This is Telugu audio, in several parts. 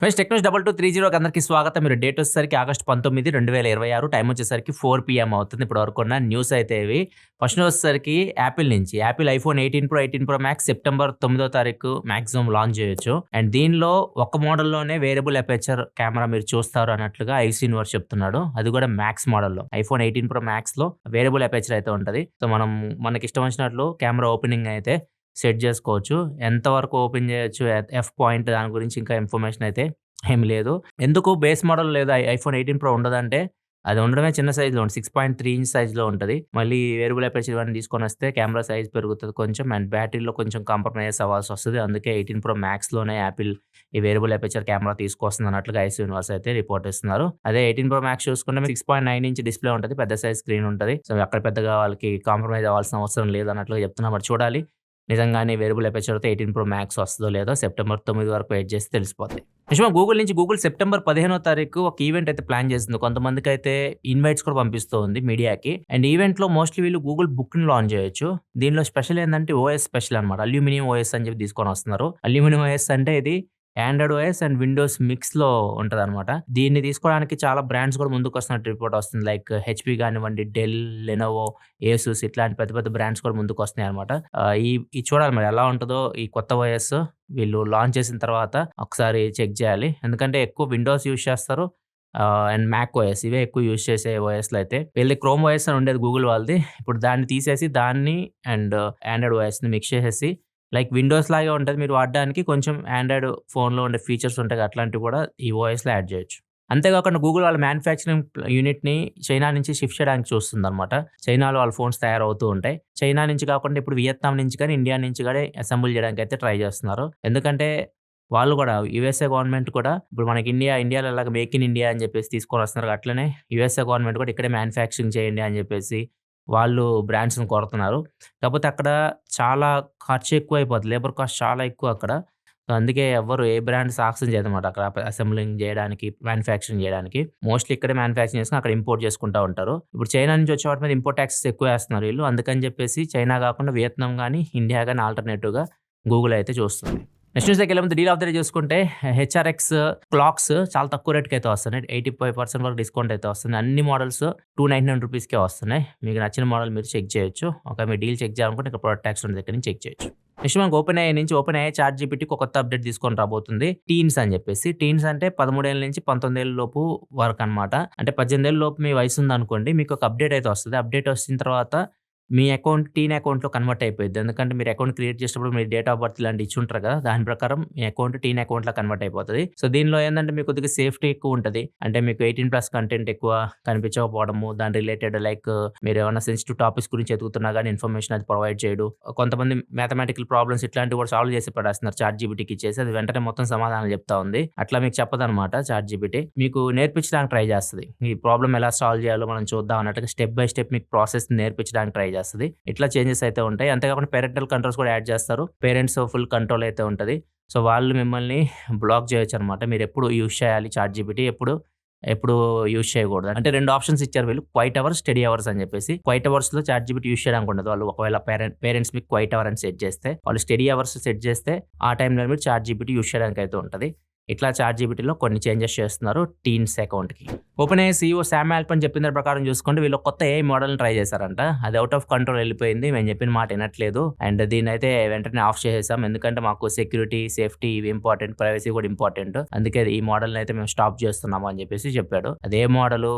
ఫ్రెండ్స్ టెక్నోస్ 2230కి అందరికీ స్వాగతం. మీరు డేట్ వచ్చేసరికి ఆగస్టు 19, 2026 టైం వచ్చేసరికి 4 PM అవుతుంది. ఇప్పటి వరకు ఉన్న న్యూస్ అయితే ఇవి. ఫస్ట్ న్యూస్ వచ్చేసరికి యాపిల్ నుంచి. Apple iPhone 18 pro, 18 pro max September 9వ తారీఖు మాక్సిమం లాంచ్ చేయొచ్చు. అండ్ దీనిలో ఒక మోడల్లోనే వేరియబుల్ అపర్చర్ కెమెరా మీరు చూస్తారు అన్నట్లుగా ఐసీ యూనివర్స్ చెప్తున్నాడు. అది కూడా మ్యాక్స్ మోడల్లో. ఐఫోన్ 18 ప్రో మ్యాక్స్ లో వేరియబుల్ అపర్చర్ అయితే ఉంటది. సో మనకి ఇష్టం వచ్చినట్లు కెమెరా ఓపెనింగ్ అయితే సెట్ చేసుకోవచ్చు. ఎంతవరకు ఓపెన్ చేయొచ్చు, ఎఫ్ పాయింట్ దాని గురించి ఇంకా ఇన్ఫర్మేషన్ అయితే ఏమి లేదు. ఎందుకు బేస్ మోడల్ లేదా ఐఫోన్ 18 ప్రో ఉండదంటే అది ఉండడమే చిన్న సైజులో ఉంటుంది. 6.3 ఇంచ్ సైజులో ఉంటుంది. మళ్ళీ వేరియబుల్ అపర్చర్ ఇవన్నీ తీసుకొని వస్తే కెమెరా సైజ్ పెరుగుతుంది కొంచెం. అండ్ బ్యాటరీలో కొంచెం కాంప్రమైజ్ అవ్వాల్సి వస్తుంది. అందుకే 18 ప్రో మ్యాక్స్లోనే యాపిల్ ఈ వేరియబుల్ అపర్చర్ కెమెరా తీసుకొస్తుంది అన్నట్లుగా ఐసీ యూనివర్స్ అయితే రిపోర్ట్ ఇస్తున్నారు. అదే 18 ప్రో మ్యాక్స్ చూసుకుంటే 6.9 ఇంచ్ డిస్ప్లే ఉంటుంది. పెద్ద సైజ్ స్క్రీన్ ఉంటుంది. సో అక్కడ పెద్దగా వాళ్ళకి కాంప్రమైజ్ అవ్వాల్సిన అవసరం లేదు అన్నట్లుగా చెప్తున్నారు. మరి చూడాలి నిజంగానే వేరియబుల్ అపర్చర్తో 18 ప్రో మ్యాక్స్ వస్తుందో లేదో సెప్టెంబర్ 9 వరకు వెయిట్ చేసి తెలిసిపోతాయి. నిజమా గూగుల్ నుంచి సెప్టెంబర్ 15వ తారీఖు ఒక ఈవెంట్ అయితే ప్లాన్ చేస్తుంది. కొంతమందికి అయితే ఇన్వైట్స్ కూడా పంపిస్తూ ఉంది మీడియాకి. అండ్ ఈవెంట్ లో మోస్ట్లీ వీళ్ళు గూగుల్ బుక్ ని లాంచ్ చేయొచ్చు. దీనిలో స్పెషల్ ఏంటంటే ఓఎస్ స్పెషల్ అనమాట. అల్యూమినియం ఓఎస్ అని చెప్పి తీసుకొని వస్తున్నారు. అల్యూమినియం ఓఎస్ అంటే ఇది Android OS and Windows mix లో ఉంటది అనమాట. దీన్ని తీసుకోవడానికి చాలా బ్రాండ్స్ కూడా ముందుకు వస్తున్నట్టు రిపోర్ట్ వస్తుంది. లైక్ హెచ్పి కానివ్వండి, డెల్, లెనోవో, ఏసూస్ ఇట్లాంటి పెద్ద పెద్ద బ్రాండ్స్ కూడా ముందుకు వస్తున్నాయి అనమాట. ఈ చూడాలి మరి ఎలా ఉంటుందో ఈ కొత్త ఓఎస్ వీళ్ళు లాంచ్ చేసిన తర్వాత ఒకసారి చెక్ చేయాలి. ఎందుకంటే ఎక్కువ విండోస్ యూజ్ చేస్తారు అండ్ మ్యాక్ ఓఎస్ ఇవే ఎక్కువ యూజ్ చేసే ఓఎస్లో అయితే వీళ్ళకి క్రోమ్ ఓఎస్ అని ఉండేది గూగుల్ వాళ్ళది. ఇప్పుడు దాన్ని తీసేసి దాన్ని అండ్ ఆండ్రాయిడ్ ఓఎస్ని మిక్స్ చేసేసి లైక్ విండోస్ లాగే ఉంటుంది మీరు వాడడానికి. కొంచెం ఆండ్రాయిడ్ ఫోన్లో ఉండే ఫీచర్స్ ఉంటాయి అట్లాంటివి కూడా ఈ ఓఎస్లో యాడ్ చేయొచ్చు. అంతేకాకుండా గూగుల్ వాళ్ళ మ్యానుఫ్యాక్చరింగ్ యూనిట్ని చైనా నుంచి షిఫ్ట్ చేయడానికి చూస్తుంది అనమాట. చైనాలో వాళ్ళ ఫోన్స్ తయారవుతూ ఉంటాయి. చైనా నుంచి కాకుండా ఇప్పుడు వియత్నాం నుంచి కానీ ఇండియా నుంచి కానీ అసెంబుల్ చేయడానికి అయితే ట్రై చేస్తున్నారు. ఎందుకంటే వాళ్ళు కూడా యుఎస్ఏ గవర్నమెంట్ కూడా ఇప్పుడు మనకి ఇండియాలో అలాగ మేక్ ఇన్ ఇండియా అని చెప్పేసి తీసుకొని వస్తున్నారు. అట్లనే యుఎస్ఏ గవర్నమెంట్ కూడా ఇక్కడే మ్యానుఫ్యాక్చరింగ్ చేయండి అని చెప్పేసి వాళ్ళు బ్రాండ్స్ని కోరుతున్నారు. కాకపోతే అక్కడ చాలా ఖర్చు ఎక్కువ అయిపోతుంది. లేబర్ కాస్ట్ చాలా ఎక్కువ అక్కడ. సో అందుకే ఎవ్వరు ఏ బ్రాండ్ సాహసం చేయదన్నమాట అక్కడ అసెంబ్లింగ్ చేయడానికి, మ్యానుఫ్యాక్చరింగ్ చేయడానికి. మోస్ట్లీ ఇక్కడే మ్యానుఫ్యాక్చరింగ్ చేసుకుని అక్కడ ఇంపోర్ట్ చేసుకుంటూ ఉంటారు. ఇప్పుడు చైనా నుంచి వచ్చే వాటి మీద ఇంపోర్ట్ ట్యాక్సెస్ ఎక్కువ వేస్తున్నారు వీళ్ళు. అందుకని చెప్పేసి చైనా కాకుండా వియత్నాం కానీ, ఇండియా కానీ ఆల్టర్నేటివ్గా గూగుల్ అయితే చూస్తుంది. నెక్స్ట్ న్యూస్ దగ్గర ముందు డీల్ ఆఫ్ ద డే చూసుకుంటే హెచ్ఆర్ఎక్స్ క్లాక్స్ చాలా తక్కువ రేట్కి అయితే వస్తున్నాయి. 85% వరకు డిస్కౌంట్ అయితే వస్తుంది. అన్ని మోడల్స్ 299 రూపీస్కే వస్తున్నాయి. మీకు నచ్చిన మోడల్ మీరు చెక్ చేయొచ్చు. ఒక మీ డీల్ చెక్ చేయాలనుకుంటే ఇక్కడ ప్రొడక్ట్ ట్యాక్స్ ఉన్న దగ్గర నుంచి చెక్ చేయొచ్చు. నెక్స్ట్ మనకు ఓపెన్ అయ్యే చాట్ జీపీటీకి ఒక కొత్త అప్డేట్ తీసుకొని రాబోతుంది. టీన్స్ అని చెప్పేసి. టీన్స్ అంటే 13 ఏళ్ళ నుంచి 19 ఏళ్ళ లోపు వరకు అనమాట. అంటే 18 ఏళ్ళ లోపు మీ వయసు ఉందనుకోండి, మీకు ఒక అప్డేట్ అయితే వస్తుంది. అప్డేట్ వచ్చిన తర్వాత మీ అకౌంట్ టీన్ అకౌంట్‌లో కన్వర్ట్ అయిపోయిద్ది. ఎందుకంటే మీరు అకౌంట్ క్రియేట్ చేసేటప్పుడు మీ డేట్ ఆఫ్ బర్త్ ఇలాంటివి ఇచ్చుంటారు కదా! దాని ప్రకారం మీ అకౌంట్ టీన్ అకౌంట్‌లో కన్వర్ట్ అయిపోతది. సో దీనిలో ఏందంటే మీకు కొద్దిగా సేఫ్టీ ఎక్కువ ఉంటది. అంటే మీకు 18+ కంటెంట్ ఎక్కువ కనిపించకపోవడము, దాని రిలేటెడ్ లైక్ మీరేమన్నా సెన్సిటివ్ టాపిక్స్ గురించి ఎతుకుతున్నా గానీ ఇన్ఫర్మేషన్ అది ప్రొవైడ్ చేయడు. కొంతమంది మ్యాథమెటికల్ ప్రాబ్లమ్స్ ఇట్లాంటివి కూడా సాల్వ్ చేసి పడేస్తున్నారు చాట్ జీపీటీకి ఇచ్చేసి. అది వెంటనే మొత్తం సమాధానాలు చెప్తా ఉంది. అట్లా మీకు చెప్పదనమాట చాట్ జీపీటీ. మీకు నేర్పించడానికి ట్రై చేస్తది. ఈ ప్రాబ్లమ్ ఎలా సాల్వ్ చేయాలో మనం చూద్దాం అన్నట్టుగా స్టెప్ బై స్టెప్ మీకు ప్రాసెస్ నేర్పించడానికి ట్రై చేస్తది. ఇట్లా చేంజెస్ అయితే ఉంటాయి. అంతేకాకుండా పేరెంటల్ కంట్రోల్స్ కూడా యాడ్ చేస్తారు. పేరెంట్స్ ఫుల్ కంట్రోల్ అయితే ఉంటది. సో వాళ్ళు మిమ్మల్ని బ్లాక్ చేయొచ్చు అనమాట. మీరు ఎప్పుడు యూజ్ చేయాలి చాట్ జీపీటీ, ఎప్పుడు యూజ్ చేయకూడదు. అంటే 2 ఆప్షన్స్ ఇచ్చారు వీళ్ళు, క్వైట్ అవర్స్, స్టడీ అవర్స్ అని చెప్పేసి. క్వైట్ అవర్స్ లో చాట్ జీపీటీ యూజ్ చేయడానికి ఉండదు. వాళ్ళు ఒకవేళ పేరెంట్స్ మీకు క్వైట్ అవర్ అని సెట్ చేస్తే, వాళ్ళు స్టడీ అవర్స్ సెట్ చేస్తే ఆ టైంలో మీరు చాట్ జీపీటీ యూజ్ చేయడానికి అయితే ఉంటుంది. ఇట్లా చాట్ జీపీటీలో కొన్ని చేంజెస్ చేస్తున్నారు టీన్స్ అకౌంట్కి. ఓపెన్ అయ్యే సీఈఓ శామ్ ఆల్ట్మన్ చెప్పిన దాని ప్రకారం చూసుకుంటే వీళ్ళు కొత్త ఏఐ మోడల్ని ట్రై చేశారంట. అది అవుట్ ఆఫ్ కంట్రోల్ వెళ్ళిపోయింది. మేము చెప్పిన మాట వినట్లేదు అండ్ దీన్ని అయితే వెంటనే ఆఫ్ చేసేసాం. ఎందుకంటే మాకు సెక్యూరిటీ, సేఫ్టీ ఇవి ఇంపార్టెంట్, ప్రైవసీ కూడా ఇంపార్టెంట్. అందుకే ఈ మోడల్ని అయితే మేము స్టాప్ చేస్తున్నాము అని చెప్పేసి చెప్పాడు. అదే మోడల్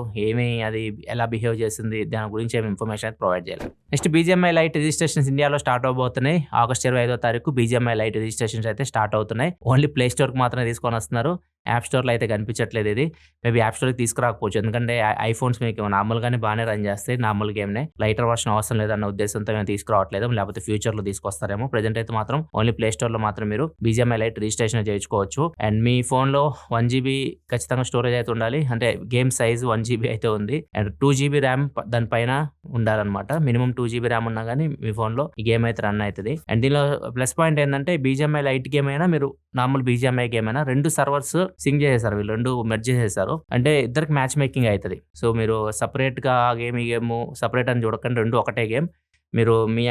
అది ఎలా బిహేవ్ చేస్తుంది దాని గురించి ఏమి ఇన్ఫర్మేషన్ అయితే ప్రొవైడ్ చేయాలి. నెక్స్ట్ బీజీఎంఐ లైట్ రిజిస్ట్రేషన్స్ ఇండియాలో స్టార్ట్ అవబోతున్నాయి. ఆగస్ట్ 25వ తారీఖు బీజీఎంఐ లైట్ రిజిస్ట్రేషన్స్ అయితే స్టార్ట్ అవుతున్నాయి. ఓన్లీ ప్లే స్టోర్కి మాత్రమే తీసుకొని వస్తున్నారు. యాప్ స్టోర్లో అయితే కనిపించట్లేదు. ఇది మేబీ యాప్ స్టోర్కి తీసుకురాకపోవచ్చు. ఎందుకంటే ఐఫోన్స్ మీకు నార్మల్గానే బాగానే రన్ చేస్తాయి. నార్మల్ గేమ్నే, లైటర్ వర్షన్ అవసరం లేదన్న ఉద్దేశంతో మేము తీసుకురావట్లేదు. లేకపోతే ఫ్యూచర్లో తీసుకొస్తారేమో. ప్రెజెంట్ అయితే మాత్రం ఓన్లీ ప్లే స్టోర్లో మాత్రం మీరు బీజీఎంఐ లైట్ రిజిస్ట్రేషన్ చేయించుకోవచ్చు. అండ్ మీ ఫోన్లో 1 GB ఖచ్చితంగా స్టోరేజ్ అయితే ఉండాలి. అంటే గేమ్ సైజ్ 1 GB అయితే ఉంది. అండ్ 2 GB ర్యామ్ దానిపైన ఉండాలన్నమాట. మినిమం 2 GB ర్యామ్ ఉన్నా కానీ మీ ఫోన్లో ఈ గేమ్ అయితే రన్ అవుతుంది. అండ్ దీనిలో ప్లస్ పాయింట్ ఏంటంటే బీజీఎంఐ లైట్ గేమ్ అయినా, మీరు నార్మల్ బీజీఎంఐ గేమ్ అయినా 2 సర్వర్స్ సింక్ చేసేసారు వీళ్ళు, 2 మెర్జ్ చేసేసారు. అంటే ఇద్దరికి మ్యాచ్ మేకింగ్ అవుతుంది. సో మీరు సపరేట్ గా ఆ గేమ్ ఈ గేమ్ సపరేట్ అని చూడకండి, 2 ఒకటే గేమ్. మీరు మీ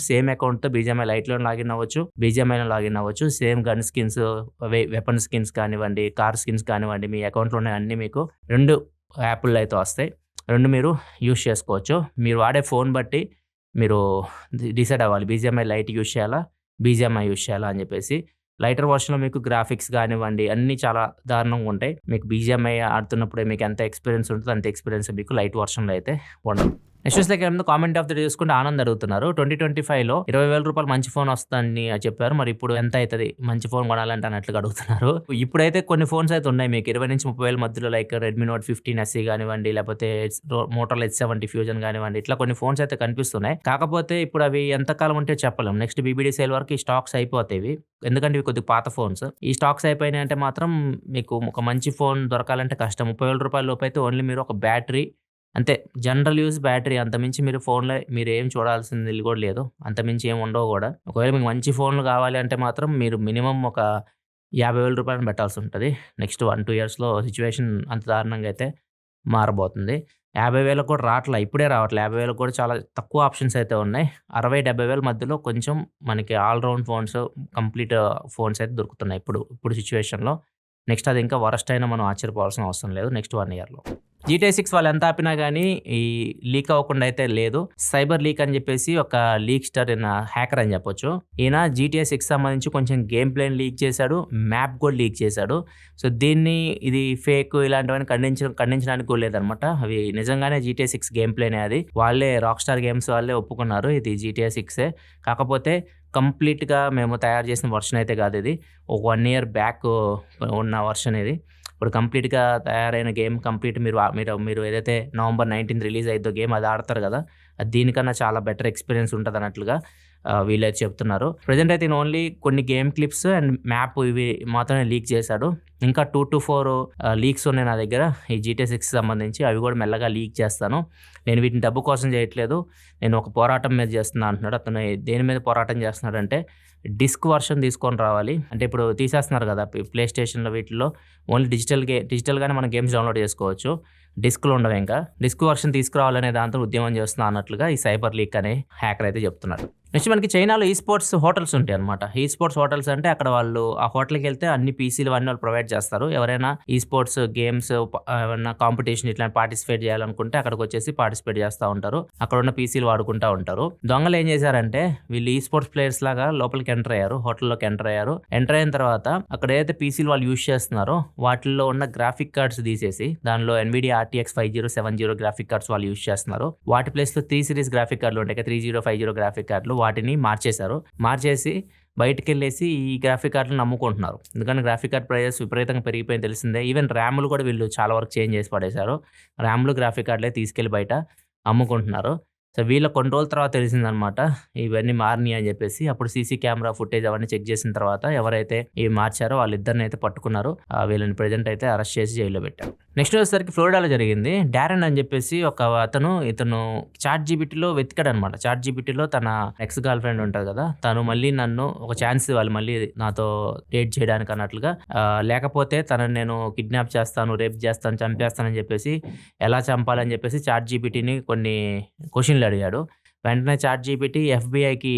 సేమ్ అకౌంట్‌తో బీజీఎంఐ లైట్‌లో లాగిన్ అవ్వచ్చు. బీజీఎంఐలో లాగిన్ అవ్వచ్చు. Same gun skins, weapon skins కానివ్వండి, కార్ స్కిన్స్ కానివ్వండి, మీ అకౌంట్‌లో ఉన్న అన్నీ మీకు 2 యాపుల్లో అయితే వస్తాయి. 2 మీరు యూజ్ చేసుకోవచ్చు. మీరు వాడే ఫోన్ బట్టి మీరు డిసైడ్ అవ్వాలి. బీజీఎంఐ లైట్ యూజ్ చేయాలా? బీజీఎంఐ యూజ్ చేయాలా? అని చెప్పేసి. లైటర్ వర్షన్‌లో మీకు గ్రాఫిక్స్ గానివ్వండి అన్నీ చాలా దారుణంగా ఉంటాయి. మీకు బీజీఎంఐ ఆడుతున్నప్పుడే మీకు ఎంత ఎక్స్‌పీరియన్స్ ఉంటదో అంత ఎక్స్‌పీరియన్స్ మీకు లైట్ వర్షన్‌లో అయితే ఉండదు. నెక్స్ట్ వచ్చేసరికి కామెంట్ ఆఫ్ ది డే చూసుకుంటే ఆనంద్ అడుగుతున్నారు. 2025లో ₹20,000 మంచి ఫోన్ వస్తదని చెప్పారు. మరి ఇప్పుడు ఎంత అయితది? మంచి ఫోన్ కొనాలంటే అన్నట్లుగా అడుగుతున్నారు. ఇప్పుడైతే కొన్ని ఫోన్స్ అయితే ఉన్నాయి మీకు 20,000-30,000 మధ్యలో లైక్ రెడ్మీ నోట్ 15 ఎస్ఈ గానివ్వండి, లేకపోతే మోటోరోలా H70 ఫ్యూజన్ గానివ్వండి, ఇట్లా కొన్ని ఫోన్స్ అయితే కనిపిస్తున్నాయి. కాకపోతే ఇప్పుడు అవి ఎంతకాలం ఉంటే చెప్పలేం. నెక్స్ట్ బీబీడీ సేల్ వరకు ఈ స్టాక్స్ అయిపోతాయి ఇవి. ఎందుకంటే ఇవి కొద్దిగా పాత ఫోన్స్. ఈ స్టాక్స్ అయిపోయినాయంటే మాత్రం మీకు ఒక మంచి ఫోన్ దొరకాలంటే కష్టం. ₹30,000 లోపు అయితే ఓన్లీ మీరు ఒక బ్యాటరీ అంతే, జనరల్ యూజ్ బ్యాటరీ, అంతమించి మీరు ఫోన్‌లో మీరేం చూడాల్సింది కూడా లేదు. అంతమించి ఏమి ఉండవు గూడా. ఒకవేళ మీకు మంచి ఫోన్‌లు కావాలి అంటే మాత్రం మీరు మినిమమ్ ఒక ₹50,000 పెట్టాల్సుంటది. నెక్స్ట్ 1, 2 ఇయర్స్‌లో సిట్యుయేషన్ అంత దారుణంగా అయితే మారబోతుంది. 50,000 కూడా రాట్లా. ఇప్పుడే రావట్లే. 50,000 కూడా చాలా తక్కువ ఆప్షన్స్ అయితే ఉన్నాయి. 60,000-70,000 మధ్యలో కొంచెం మనకి all round phones, complete phones అయితే దొరుకుతున్నాయి ఇప్పుడు సిట్యుయేషన్‌లో. నెక్స్ట్ అది ఇంకా వరస్ట్ అయినా మనం ఆశ్చర్యపోవాల్సిన అవసరం లేదు నెక్స్ట్ 1 ఇయర్‌లో. GTA 6 వాళ్ళు ఎంత ఆపినా గానీ ఈ లీక్ అవ్వకుండా అయితే లేదు. సైబర్ లీక్ అని చెప్పేసి ఒక లీక్‌స్టర్ హ్యాకర్ అని చెప్పొచ్చు. ఈయన GTA 6 సంబంధించి కొంచెం గేమ్ ప్లేని లీక్ చేశాడు. మ్యాప్ కూడా లీక్ చేశాడు. సో దీన్ని ఇది ఫేక్ ఇలాంటివన్నీ ఖండించడానికి కూడా లేదనమాట. అవి నిజంగానే GTA 6 గేమ్ ప్లేనే అది. వాళ్ళే రాక్‌స్టార్ గేమ్స్ వాళ్ళే ఒప్పుకున్నారు ఇది GTA 6ఏ. కాకపోతే కంప్లీట్‌గా మేము తయారు చేసిన వర్షన్ అయితే కాదు ఇది. ఒక 1 ఇయర్ బ్యాక్ ఉన్న వర్షన్ ఇది. ఇప్పుడు కంప్లీట్‌గా తయారైన గేమ్ కంప్లీట్ మీరు ఏదైతే నవంబర్ 19 రిలీజ్ అయిద్దో గేమ్ అది ఆడతారు కదా! అది దీనికన్నా చాలా బెటర్ ఎక్స్‌పీరియన్స్ ఉంటదన్నట్లుగా వీళ్ళైతే చెప్తున్నారు. ప్రెజెంట్ అయితే ఓన్లీ కొన్ని గేమ్ క్లిప్స్ అండ్ మ్యాప్ ఇవి మాత్రమే లీక్ చేశాడు. ఇంకా 2-4 లీక్స్ ఉన్నాయి నా దగ్గర ఈ GTA 6 సంబంధించి. అవి కూడా మెల్లగా లీక్ చేస్తాను. నేను వీటిని డబ్బు కోసం చేయట్లేదు. నేను ఒక పోరాటం మీద చేస్తున్నా అంటున్నాడు. అతను దేని మీద పోరాటం చేస్తున్నాడంటే డిస్క్ వర్షన్ తీసుకొని రావాలి. అంటే ఇప్పుడు తీసేస్తున్నారు కదా ప్లే స్టేషన్‌లో వీటిల్లో ఓన్లీ డిజిటల్‌గానే మనం గేమ్స్ డౌన్‌లోడ్ చేసుకోవచ్చు. డిస్క్‌లు ఉండవు ఇంకా. డిస్క్ వర్షన్ తీసుకురావాలనే దాంతో ఉద్యమం చేస్తున్నా అన్నట్లుగా ఈ సైబర్ లీక్ అనే హ్యాకర్ అయితే చెప్తున్నాడు. నెక్స్ట్ మనకి చైనాలో ఈ స్పోర్ట్స్ హోటల్స్ ఉంటాయన్నమాట. ఈ స్పోర్ట్స్ హోటల్స్ అంటే అక్కడ వాళ్ళు ఆ హోటల్‌కి వెళ్తే అన్ని పీసీలు అన్నీ వాళ్ళు ప్రొవైడ్ చేస్తారు. ఎవరైనా ఈ స్పోర్ట్స్ గేమ్స్ ఏమన్నా కాంపిటీషన్ ఇట్లా పార్టిసిపేట్ చేయాలనుకుంటే అక్కడికి వచ్చేసి పార్టిసిపేట్ చేస్తూ ఉంటారు. అక్కడ ఉన్న పీసీలు వాడుకుంటూ ఉంటారు. దొంగలు ఏం చేశారంటే వీళ్ళు ఈ స్పోర్ట్స్ ప్లేయర్స్ లాగా లోపలికి ఎంటర్ అయ్యారు. హోటల్లోకి ఎంటర్ అయ్యారు. ఎంటర్ అయిన తర్వాత అక్కడ ఏదైతే పీసీలు వాళ్ళు యూజ్ చేస్తున్నారో వాటిల్లో ఉన్న గ్రాఫిక్ కార్డ్స్ తీసేసి దానిలో NVIDIA RTX 5070 గ్రాఫిక్ కార్డ్స్ వాళ్ళు యూజ్ చేస్తున్నారు. వాటి ప్లేస్‌లో 3 సిరీస్ గ్రాఫిక్ కార్డులు ఉంటాయి కదా, 3050 గ్రాఫిక్ కార్డులు, వాటిని మార్చేశారు. మార్చేసి బయటికెళ్ళేసి ఈ గ్రాఫిక్ కార్డులను అమ్ముకుంటున్నారు. ఎందుకంటే గ్రాఫిక్ కార్డ్ ప్రైజెస్ విపరీతంగా పెరిగిపోయింది తెలిసిందే. ఈవెన్ ర్యామ్‌లు కూడా వీళ్ళు చాలా వరకు చేంజ్ చేసి పడేశారు. ర్యామ్‌లు, గ్రాఫిక్ కార్డులే తీసుకెళ్ళి బయట అమ్ముకుంటున్నారు. సో వీళ్ళకి కొన్ని రోజుల తర్వాత తెలిసిందనమాట ఇవన్నీ మారినాయి అని చెప్పేసి. అప్పుడు సీసీ కెమెరా ఫుటేజ్ అవన్నీ చెక్ చేసిన తర్వాత ఎవరైతే ఇవి మార్చారో వాళ్ళిద్దరిని అయితే పట్టుకున్నారు. వీళ్ళని ప్రెజెంట్ అయితే అరెస్ట్ చేసి జైల్లో పెట్టారు. నెక్స్ట్ వచ్చేసరికి ఫ్లోరిడాలో జరిగింది. డారెన్ అని చెప్పేసి ఇతను చాట్‌జీపీటీలో వెతికాడనమాట. చాట్‌జీపీటీలో తన ఎక్స్ గర్ల్ ఫ్రెండ్ ఉంటుంది కదా, తను మళ్ళీ నన్ను ఒక ఛాన్స్ ఇవ్వాలి మళ్ళీ నాతో డేట్ చేయడానికి అన్నట్లుగా, లేకపోతే తనని నేను కిడ్నాప్ చేస్తాను, రేప్ చేస్తాను, చంపేస్తానని చెప్పేసి ఎలా చంపాలని చెప్పేసి చాట్‌జీపీటీని కొన్ని క్వశ్చన్లు అడిగాడు. వెంటనే చాట్‌జీపీటీ FBIకి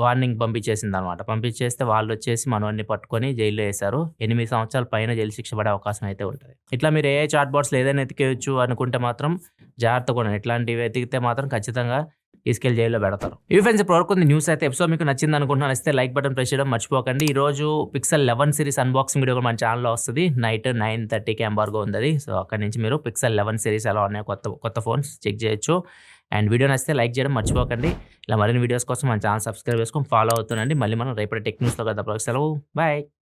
వార్నింగ్ పంపించేసిందనమాట. పంపించేస్తే వాళ్ళొచ్చేసి మనోడిని పట్టుకొని జైల్లో ఏశారు. 8 సంవత్సరాల పైన జైలు శిక్ష పడే అవకాశం అయితే ఉంటది. ఇట్లా మీరు AI చాట్ బాట్స్‌లో ఏదైనా ఎతికేయొచ్చు అనుకుంటే మాత్రం జాగ్రత్తగా ఉండండి. ఇట్లాంటివి ఎతికితే మాత్రం ఖచ్చితంగా తీసుకెళ్లి జైల్లో పెడతారు. ఇవి ఫ్రెండ్స్ ఇప్పటివరకు న్యూస్ అయితే ఎపిసోడ్ మీకు నచ్చింది అనుకుంటున్నాను. ఇస్తే లైక్ బటన్ ప్రెస్ చేయడం మర్చిపోకండి. ఈ రోజు Pixel 11 సిరీస్ అన్బాక్సింగ్ వీడియో కూడా మన ఛానల్లో వస్తుంది. నైట్ 9:30కి ఎంబార్గో ఉంది. సో అక్కడ నుంచి మీరు Pixel 11 సిరీస్ ఎలా ఉన్నాయో కొత్త ఫోన్స్ చెక్ చేయొచ్చు. అండ్ వీడియో నచ్చితే లైక్ చేయడం మర్చిపోకండి. ఇలా మరిన్ని వీడియోస్ కోసం మన ఛానల్ సబ్స్క్రైబ్ చేసుకొని ఫాలో అవుతుండండి. మళ్ళీ మనం రేపటి టెక్ న్యూస్లో కదా, సెలవు, బాయ్.